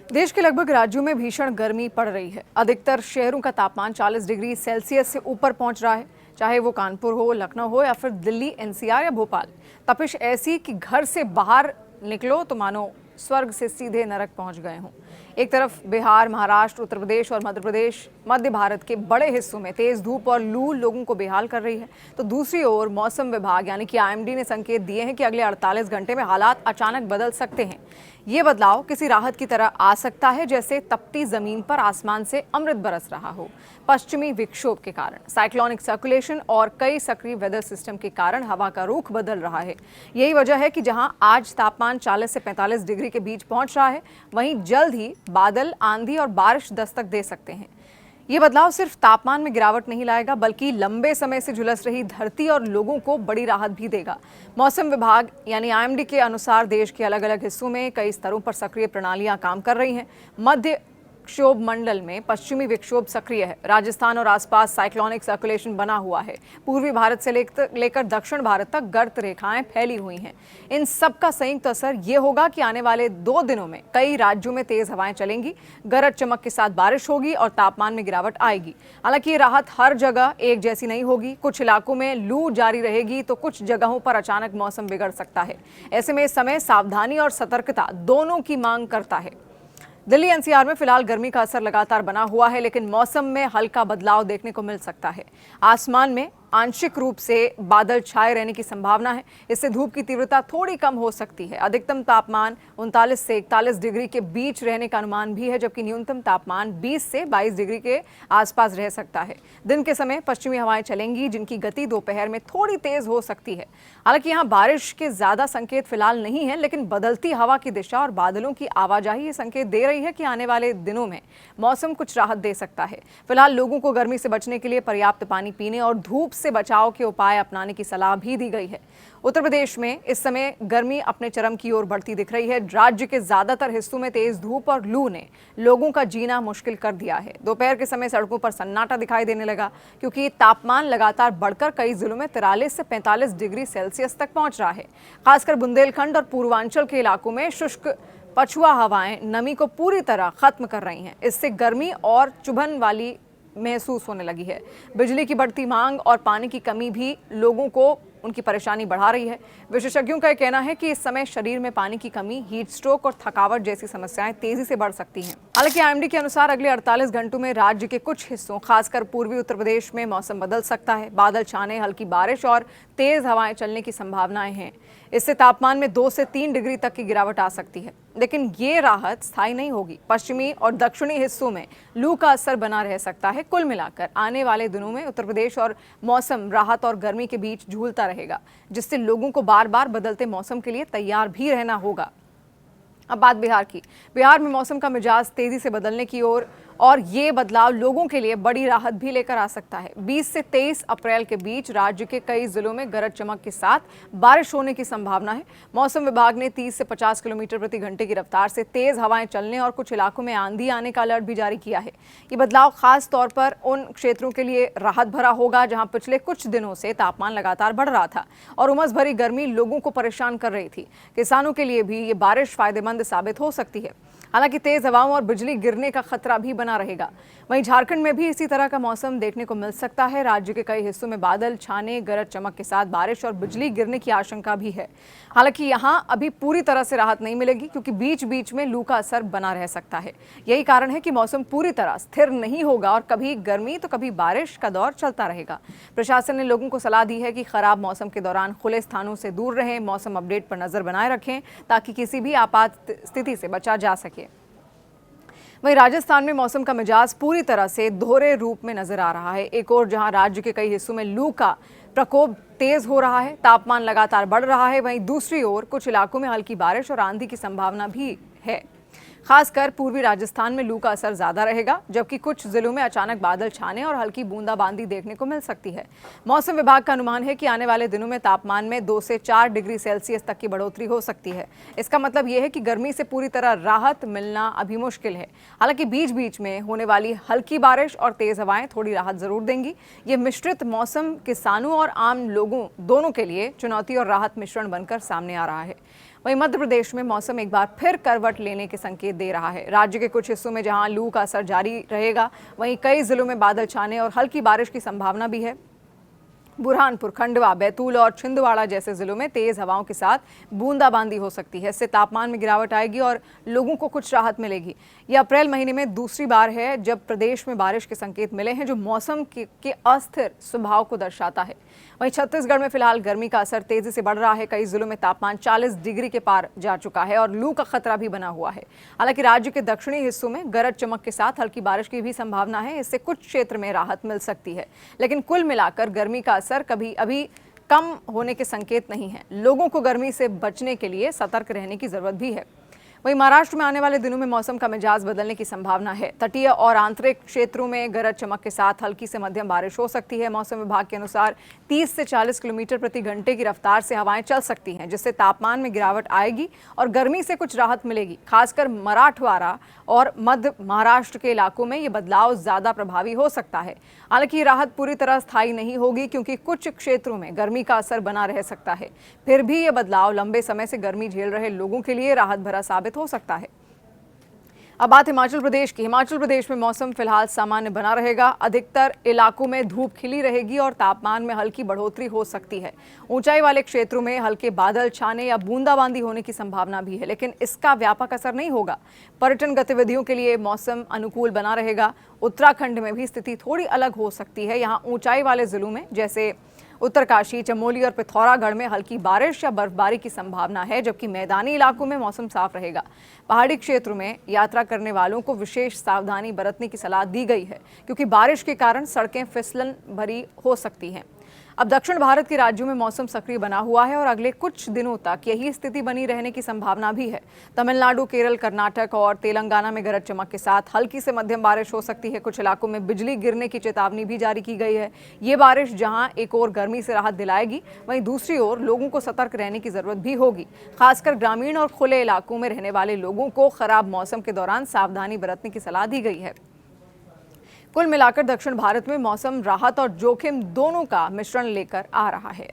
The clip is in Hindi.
देश के लगभग राज्यों में भीषण गर्मी पड़ रही है। अधिकतर शहरों का तापमान 40 डिग्री सेल्सियस से ऊपर पहुंच रहा है। चाहे वो कानपुर हो, लखनऊ हो या फिर दिल्ली, एनसीआर या भोपाल। तपिश ऐसी कि घर से बाहर निकलो तो मानो स्वर्ग से सीधे नरक पहुंच गए हों। एक तरफ बिहार, महाराष्ट्र, उत्तर प्रदेश और मध्य प्रदेश, मध्य भारत के बड़े हिस्सों में तेज धूप और लू लोगों को बेहाल कर रही है, तो दूसरी ओर मौसम विभाग यानी कि आईएमडी ने संकेत दिए हैं कि अगले 48 घंटे में हालात अचानक बदल सकते हैं। ये बदलाव किसी राहत की तरह आ सकता है, जैसे तपती जमीन पर आसमान से अमृत बरस रहा हो। पश्चिमी विक्षोभ के कारण, साइक्लोनिक सर्कुलेशन और कई सक्रिय वेदर सिस्टम के कारण हवा का रुख बदल रहा है। यही वजह है कि जहां आज तापमान 40 से 45 डिग्री के बीच पहुंच रहा है, वहीं जल्द ही बादल, आंधी और बारिश दस्तक दे सकते हैं। ये बदलाव सिर्फ तापमान में गिरावट नहीं लाएगा, बल्कि लंबे समय से झुलस रही धरती और लोगों को बड़ी राहत भी देगा। मौसम विभाग यानी आईएमडी के अनुसार देश के अलग अलग हिस्सों में कई स्तरों पर सक्रिय प्रणालियां काम कर रही हैं। मध्य विक्षोभ मंडल में पश्चिमी विक्षोभ सक्रिय है। राजस्थान और आसपास साइक्लोनिक सर्कुलेशन बना हुआ है। पूर्वी भारत से लेकर दक्षिण भारत तक गर्त रेखाएं फैली हुई हैं। इन सब का संयुक्त असर ये होगा कि आने वाले 2 दिनों में कई राज्यों में तेज हवाएं चलेंगी, गरज चमक के साथ बारिश होगी और तापमान में गिरावट आएगी। हालांकि ये राहत हर जगह एक जैसी नहीं होगी। कुछ इलाकों में लू जारी रहेगी तो कुछ जगहों पर अचानक मौसम बिगड़ सकता है। ऐसे में इस समय सावधानी और सतर्कता दोनों की मांग करता है। दिल्ली एनसीआर में फिलहाल गर्मी का असर लगातार बना हुआ है, लेकिन मौसम में हल्का बदलाव देखने को मिल सकता है। आसमान में आंशिक रूप से बादल छाए रहने की संभावना है। इससे धूप की तीव्रता थोड़ी कम हो सकती है। अधिकतम तापमान 39 से 41 डिग्री के बीच रहने का अनुमान भी है, जबकि न्यूनतम तापमान 20 से 22 डिग्री के आसपास रह सकता है। दिन के समय पश्चिमी हवाएं चलेंगी, जिनकी गति दोपहर में थोड़ी तेज हो सकती है। हालांकि यहाँ बारिश के ज्यादा संकेत फिलहाल नहीं है, लेकिन बदलती हवा की दिशा और बादलों की आवाजाही ये संकेत दे रही है कि आने वाले दिनों में मौसम कुछ राहत दे सकता है। फिलहाल लोगों को गर्मी से बचने के लिए पर्याप्त पानी पीने और धूप से बचाव के उपाय अपनाने की सलाह भी दी गई है। उत्तर प्रदेश में इस समय गर्मी अपने चरम की ओर बढ़ती दिख रही है। राज्य के ज्यादातर हिस्सों में तेज धूप और लू ने लोगों का जीना मुश्किल कर दिया है। दोपहर के समय सड़कों पर सन्नाटा दिखाई देने लगा, क्योंकि तापमान लगातार बढ़कर कई जिलों में 43 से 45 डिग्री सेल्सियस तक पहुंच रहा है। खासकर बुंदेलखंड और पूर्वांचल के इलाकों में शुष्क पछुआ हवाएं नमी को पूरी तरह खत्म कर रही हैं। इससे गर्मी और चुभन वाली महसूस होने लगी है। बिजली की बढ़ती मांग और पानी की कमी भी लोगों को उनकी परेशानी बढ़ा रही है। विशेषज्ञों का कहना है कि इस समय शरीर में पानी की कमी, हीट स्ट्रोक और थकावट जैसी समस्याएं तेजी से बढ़ सकती हैं। हालांकि आईएमडी के अनुसार अगले 48 घंटों में राज्य के कुछ हिस्सों, खासकर पूर्वी उत्तर प्रदेश में मौसम बदल सकता है। बादल छाने, हल्की बारिश और तेज हवाएं चलने की संभावनाएं हैं। इससे तापमान में 2 से 3 डिग्री तक की गिरावट आ सकती है, लेकिन ये राहत स्थायी नहीं होगी। पश्चिमी और दक्षिणी हिस्सों में लू का असर बना रह सकता है। कुल मिलाकर आने वाले दिनों में उत्तर प्रदेश और मौसम राहत और गर्मी के बीच झूलता रहेगा, जिससे लोगों को बार बार बदलते मौसम के लिए तैयार भी रहना होगा। अब बात बिहार की। बिहार में मौसम का मिजाज तेजी से बदलने की ओर और ये बदलाव लोगों के लिए बड़ी राहत भी लेकर आ सकता है। 20 से 23 अप्रैल के बीच राज्य के कई जिलों में गरज चमक के साथ बारिश होने की संभावना है। मौसम विभाग ने 30 से 50 किलोमीटर प्रति घंटे की रफ्तार से तेज हवाएं चलने और कुछ इलाकों में आंधी आने का अलर्ट भी जारी किया है। ये बदलाव खास तौर पर उन क्षेत्रों के लिए राहत भरा होगा जहां पिछले कुछ दिनों से तापमान लगातार बढ़ रहा था और उमस भरी गर्मी लोगों को परेशान कर रही थी। किसानों के लिए भी ये बारिश फायदेमंद साबित हो सकती है। हालांकि तेज हवाओं और बिजली गिरने का खतरा भी बना रहेगा। वहीं झारखंड में भी इसी तरह का मौसम देखने को मिल सकता है। राज्य के कई हिस्सों में बादल छाने, गरज चमक के साथ बारिश और बिजली गिरने की आशंका भी है। हालांकि यहां अभी पूरी तरह से राहत नहीं मिलेगी, क्योंकि बीच बीच में लू का असर बना रह सकता है। यही कारण है कि मौसम पूरी तरह स्थिर नहीं होगा और कभी गर्मी तो कभी बारिश का दौर चलता रहेगा। प्रशासन ने लोगों को सलाह दी है कि खराब मौसम के दौरान खुले स्थानों से दूर रहें, मौसम अपडेट पर नजर बनाए रखें, ताकि किसी भी आपात स्थिति से बचा जा सके। वहीं राजस्थान में मौसम का मिजाज पूरी तरह से दोहरे रूप में नजर आ रहा है। एक और जहां राज्य के कई हिस्सों में लू का प्रकोप तेज हो रहा है, तापमान लगातार बढ़ रहा है, वहीं दूसरी ओर कुछ इलाकों में हल्की बारिश और आंधी की संभावना भी है। खासकर पूर्वी राजस्थान में लू का असर ज्यादा रहेगा, जबकि कुछ जिलों में अचानक बादल छाने और हल्की बूंदाबांदी देखने को मिल सकती है। मौसम विभाग का अनुमान है कि आने वाले दिनों में तापमान में 2 से 4 डिग्री सेल्सियस तक की बढ़ोतरी हो सकती है। इसका मतलब यह है कि गर्मी से पूरी तरह राहत मिलना अभी मुश्किल है। हालांकि बीच बीच में होने वाली हल्की बारिश और तेज हवाएं थोड़ी राहत जरूर देंगी। ये मिश्रित मौसम किसानों और आम लोगों दोनों के लिए चुनौती और राहत मिश्रण बनकर सामने आ रहा है। वहीं मध्य प्रदेश में मौसम एक बार फिर करवट लेने के संकेत दे रहा है। राज्य के कुछ हिस्सों में जहां लू का असर जारी रहेगा, वहीं कई जिलों में बादल छाने और हल्की बारिश की संभावना भी है। बुरहानपुर, खंडवा, बैतूल और छिंदवाड़ा जैसे जिलों में तेज हवाओं के साथ बूंदाबांदी हो सकती है। इससे तापमान में गिरावट आएगी और लोगों को कुछ राहत मिलेगी। यह अप्रैल महीने में दूसरी बार है जब प्रदेश में बारिश के संकेत मिले हैं, जो मौसम के अस्थिर स्वभाव को दर्शाता है। वहीं छत्तीसगढ़ में फिलहाल गर्मी का असर तेजी से बढ़ रहा है। कई जिलों में तापमान 40 डिग्री के पार जा चुका है और लू का खतरा भी बना हुआ है। हालांकि राज्य के दक्षिणी हिस्सों में गरज चमक के साथ हल्की बारिश की भी संभावना है। इससे कुछ क्षेत्र में राहत मिल सकती है, लेकिन कुल मिलाकर गर्मी का असर कभी अभी कम होने के संकेत नहीं है। लोगों को गर्मी से बचने के लिए सतर्क रहने की जरूरत भी है। वहीं महाराष्ट्र में आने वाले दिनों में मौसम का मिजाज बदलने की संभावना है। तटीय और आंतरिक क्षेत्रों में गरज चमक के साथ हल्की से मध्यम बारिश हो सकती है। मौसम विभाग के अनुसार 30 से 40 किलोमीटर प्रति घंटे की रफ्तार से हवाएं चल सकती हैं, जिससे तापमान में गिरावट आएगी और गर्मी से कुछ राहत मिलेगी। खासकर मराठवाड़ा और मध्य महाराष्ट्र के इलाकों में ये बदलाव ज्यादा प्रभावी हो सकता है। हालांकि ये राहत पूरी तरह स्थायी नहीं होगी, क्योंकि कुछ क्षेत्रों में गर्मी का असर बना रह सकता है। फिर भी ये बदलाव लंबे समय से गर्मी झेल रहे लोगों के लिए राहत भरा साबित हो सकता है। अब बात हिमाचल प्रदेश की। हिमाचल प्रदेश में मौसम फिलहाल सामान्य बना रहेगा। अधिकतर इलाकों में धूप खिली रहेगी और तापमान में हल्की बढ़ोतरी हो सकती है। ऊंचाई वाले क्षेत्रों में हल्के बादल छाने या बूंदाबांदी होने की संभावना भी है, लेकिन इसका व्यापक असर नहीं होगा। पर्यटन गतिविधियों के लिए मौसम अनुकूल बना रहेगा। उत्तराखंड में भी स्थिति थोड़ी अलग हो सकती है। यहाँ ऊंचाई वाले जिलों में जैसे उत्तरकाशी, चमोली और पिथौरागढ़ में हल्की बारिश या बर्फबारी की संभावना है, जबकि मैदानी इलाकों में मौसम साफ रहेगा। पहाड़ी क्षेत्रों में यात्रा करने वालों को विशेष सावधानी बरतने की सलाह दी गई है, क्योंकि बारिश के कारण सड़कें फिसलन भरी हो सकती हैं। अब दक्षिण भारत के राज्यों में मौसम सक्रिय बना हुआ है और अगले कुछ दिनों तक यही स्थिति बनी रहने की संभावना भी है। तमिलनाडु, केरल, कर्नाटक और तेलंगाना में गरज चमक के साथ हल्की से मध्यम बारिश हो सकती है। कुछ इलाकों में बिजली गिरने की चेतावनी भी जारी की गई है। ये बारिश जहां एक ओर गर्मी से राहत दिलाएगी, वहीं दूसरी ओर लोगों को सतर्क रहने की जरूरत भी होगी। खासकर ग्रामीण और खुले इलाकों में रहने वाले लोगों को खराब मौसम के दौरान सावधानी बरतने की सलाह दी गई है। कुल मिलाकर दक्षिण भारत में मौसम राहत और जोखिम दोनों का मिश्रण लेकर आ रहा है।